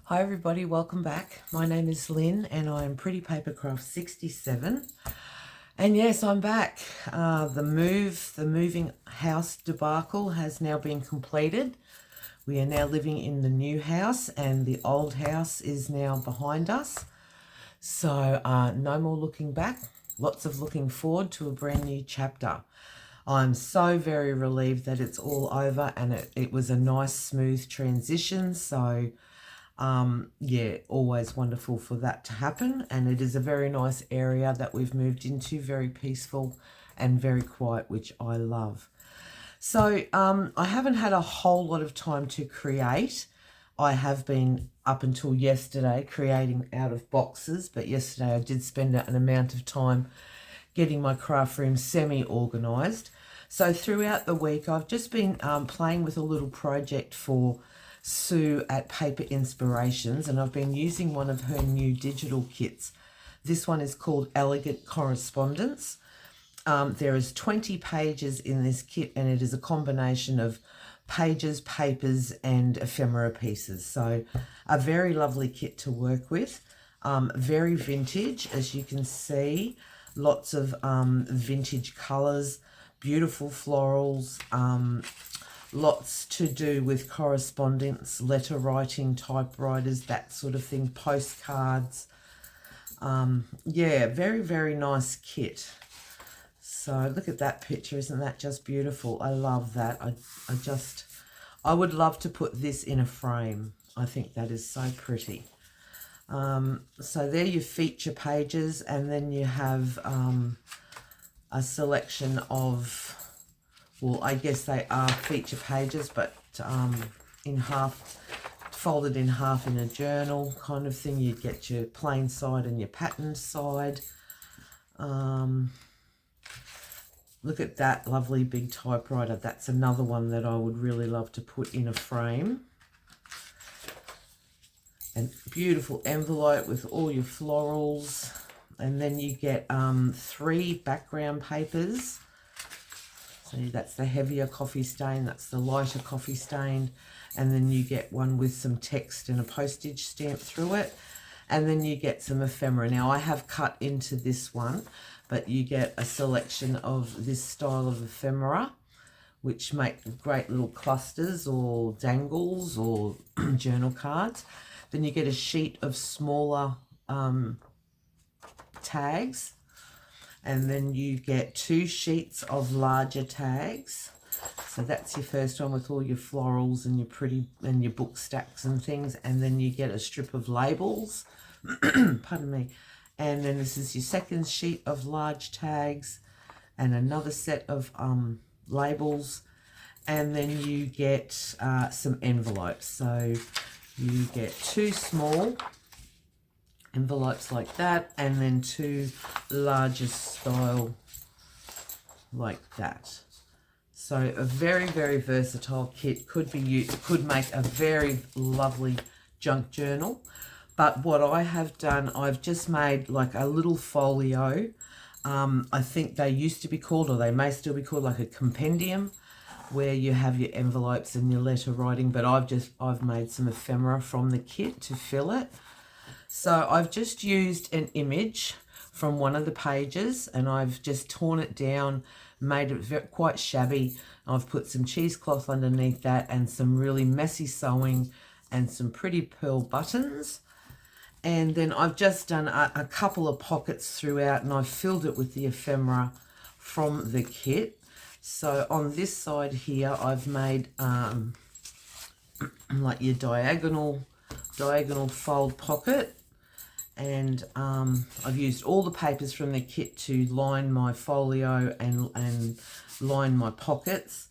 Hi everybody, welcome back. My name is Lynn and I'm Pretty Papercrafts 67. And yes, I'm back. The moving house debacle has now been completed. We are now living in the new house and the old house is now behind us. So no more looking back, lots of looking forward to a brand new chapter. I'm so very relieved that it's all over and it was a nice smooth transition. So yeah, always wonderful for that to happen. And it is a very nice area that we've moved into, very peaceful and very quiet, which I love. So I haven't had a whole lot of time to create. I have been, up until yesterday, creating out of boxes, but yesterday I did spend an amount of time getting my craft room semi-organised. So throughout the week, I've just been playing with a little project for Sue at Paper Inspirations, and I've been using one of her new digital kits. This one is called Elegant Correspondence. There is 20 pages in this kit, and it is a combination of pages, papers, and ephemera pieces. So a very lovely kit to work with. Very vintage, as you can see. Lots of vintage colours, beautiful florals, lots to do with correspondence, letter writing, typewriters, that sort of thing, postcards. Yeah, very, very nice kit. So look at that picture. Isn't that just beautiful? I love that. I would love to put this in a frame. I think that is so pretty. So there your feature pages, and then you have a selection of, well, I guess they are feature pages, but in half, folded in half in a journal kind of thing. You get your plain side and your patterned side. Look at that lovely big typewriter. That's another one that I would really love to put in a frame. And beautiful envelope with all your florals. And then you get 3 background papers. So that's the heavier coffee stain, that's the lighter coffee stain, and then you get one with some text and a postage stamp through it, and then you get some ephemera. Now I have cut into this one, but you get a selection of this style of ephemera, which make great little clusters or dangles or journal cards. Then you get a sheet of smaller tags. And then you get 2 sheets of larger tags. So that's your first one with all your florals and your pretty and your book stacks and things. And then you get a strip of labels. Pardon me. And then this is your second sheet of large tags and another set of labels. And then you get some envelopes. So you get 2 small envelopes like that, and then 2 larger style like that. So a very, very versatile kit. Could be used, could make a very lovely junk journal. But what I have done, I've just made like a little folio. I think they used to be called, or they may still be called, like a compendium, where you have your envelopes and your letter writing, but I've made some ephemera from the kit to fill it. So I've just used an image from one of the pages, and I've just torn it down, made it quite shabby. I've put some cheesecloth underneath that and some really messy sewing and some pretty pearl buttons. And then I've just done a couple of pockets throughout, and I've filled it with the ephemera from the kit. So on this side here, I've made like your diagonal fold pocket. And I've used all the papers from the kit to line my folio and line my pockets.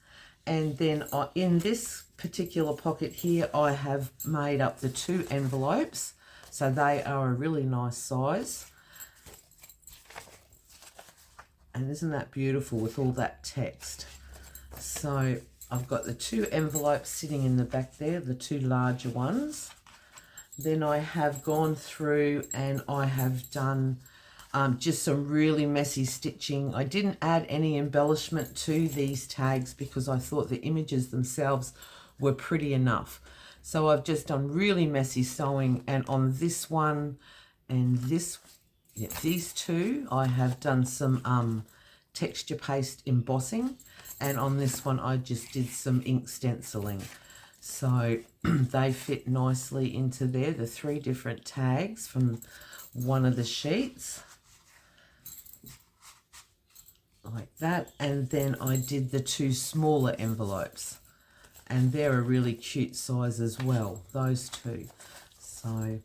And then in this particular pocket here, I have made up the 2 envelopes. So they are a really nice size. And isn't that beautiful with all that text? So I've got the 2 envelopes sitting in the back there, the 2 larger ones. Then I have gone through and I have done just some really messy stitching. I didn't add any embellishment to these tags because I thought the images themselves were pretty enough. So I've just done really messy sewing, and on this one and this, yeah, these two, I have done some texture paste embossing, and on this one I just did some ink stenciling. So they fit nicely into there, the 3 different tags from one of the sheets, like that. And then I did the 2 smaller envelopes, and they're a really cute size as well, those 2. So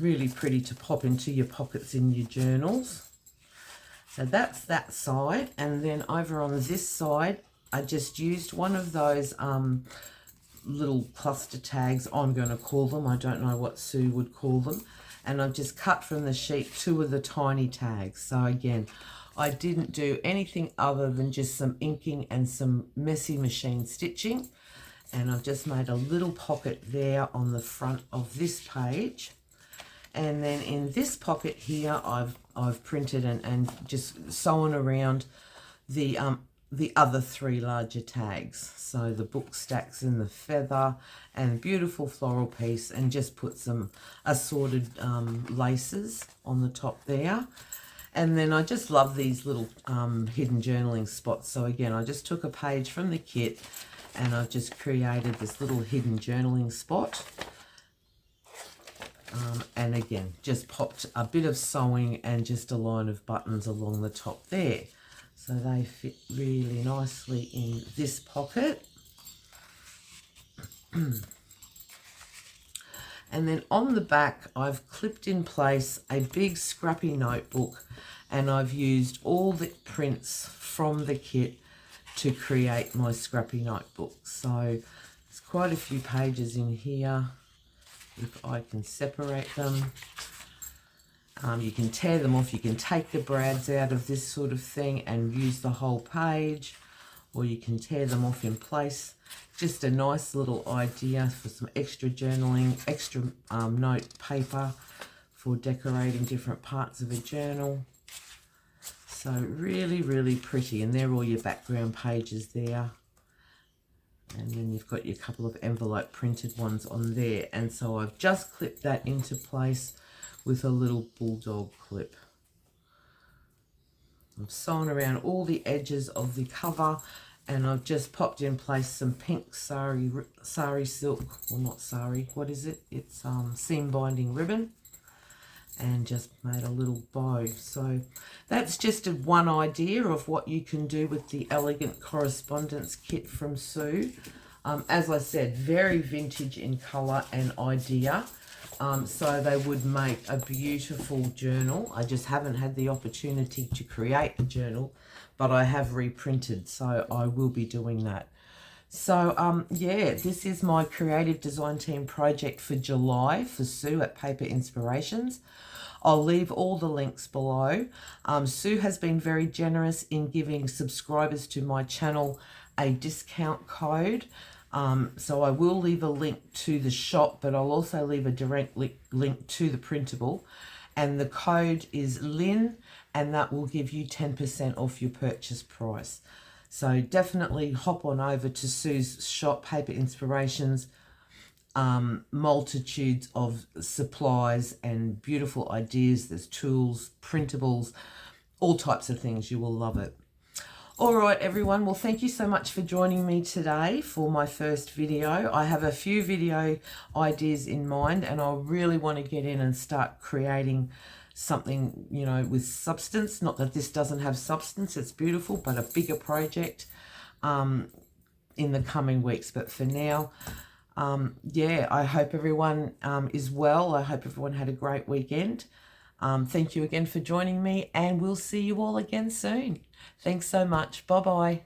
really pretty to pop into your pockets in your journals. So that's that side. And then over on this side, I just used one of those little cluster tags, I'm going to call them. I don't know what Sue would call them. And I've just cut from the sheet 2 of the tiny tags. So again, I didn't do anything other than just some inking and some messy machine stitching. And I've just made a little pocket there on the front of this page. And then in this pocket here, I've printed and just sewn around the other 3 larger tags. So the book stacks and the feather and beautiful floral piece, and just put some assorted laces on the top there. And then I just love these little hidden journaling spots. So again, I just took a page from the kit and I've just created this little hidden journaling spot. And again, just popped a bit of sewing and just a line of buttons along the top there. So they fit really nicely in this pocket. And then on the back, I've clipped in place a big scrappy notebook, and I've used all the prints from the kit to create my scrappy notebook. So there's quite a few pages in here, if I can separate them. You can tear them off, you can take the brads out of this sort of thing and use the whole page, or you can tear them off in place. Just a nice little idea for some extra journaling, extra note paper for decorating different parts of a journal. So really, really pretty. And they're all your background pages there. And then you've got your couple of envelope printed ones on there. And so I've just clipped that into place with a little bulldog clip. I've sewn around all the edges of the cover, and I've just popped in place some pink sari silk, well, not sari, what is it? It's seam binding ribbon, and just made a little bow. So that's just one idea of what you can do with the Elegant Correspondence kit from Sue. As I said, very vintage in colour and idea. So they would make a beautiful journal. I just haven't had the opportunity to create a journal, but I have reprinted, so I will be doing that. So yeah, this is my creative design team project for July for Sue at Paper Inspirations. I'll leave all the links below. Sue has been very generous in giving subscribers to my channel a discount code. So I will leave a link to the shop, but I'll also leave a direct link to the printable. And the code is Lynn, and that will give you 10% off your purchase price. So definitely hop on over to Sue's shop, Paper Inspirations. Multitudes of supplies and beautiful ideas. There's tools, printables, all types of things. You will love it. All right, everyone. Well, thank you so much for joining me today for my first video. I have a few video ideas in mind, and I really want to get in and start creating something, you know, with substance. Not that this doesn't have substance, it's beautiful, but a bigger project in the coming weeks. But for now, yeah, I hope everyone is well. I hope everyone had a great weekend. Thank you again for joining me, and we'll see you all again soon. Thanks so much. Bye-bye.